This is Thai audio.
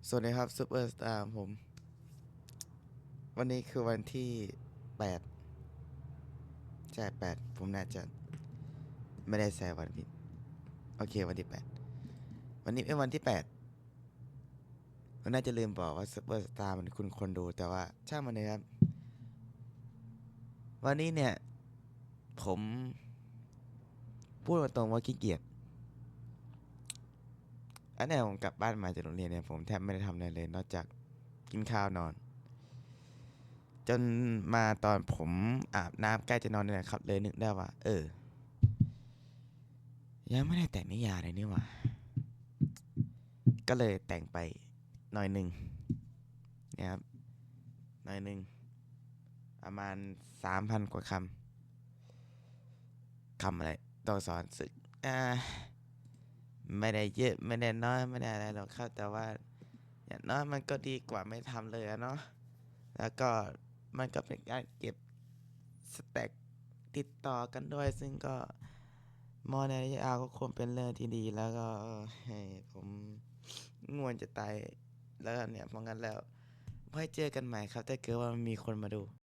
สวัสดีครับซูเปอร์สตาร์ผมวันนี้คือวันที่8ใช่8ผมน่าจะไม่ได้ใส่วันผิดโอเควันที่8วันนี้เป็นวันที่8ผมน่าจะลืมบอกว่าซูเปอร์สตาร์มันคุณคนดูแต่ว่าช่างมันเลยครับวันนี้เนี่ยผมพูดตรงๆว่าขี้เกียจอันนี้ผมกลับบ้านมาจากโรงเรียนเนี่ยผมแทบไม่ได้ทำอะไรเลยนอกจากกินข้าวนอนจนมาตอนผมอาบน้ำใกล้จะนอนนี่แหละครับเลยนึกได้ว่ายังไม่ได้แต่งนิยายเลยนี่หว่า ก็เลยแต่งไปหน่อยหนึ่งนะครับหน่อยหนึ่งประมาณ3,000 กว่าคำอะไรตัวสอนสึกอ่าไม่ได้เยอะไม่ได้น้อยไม่ได้อะไรหรอกครับแต่ว่าอย่างน้อยมันก็ดีกว่าไม่ทำเลยอะเนาะแล้วก็มันก็เป็นการเก็บสแต็กติดต่อกันด้วยซึ่งก็มองในระยะยาวก็คงเป็นเรื่องที่ดีแล้วก็ให้ผมง่วนจะตายแล้วเนี่ยเพราะงั้นแล้วไว้เจอกันใหม่ครับถ้าเกิดว่ามีคนมาดู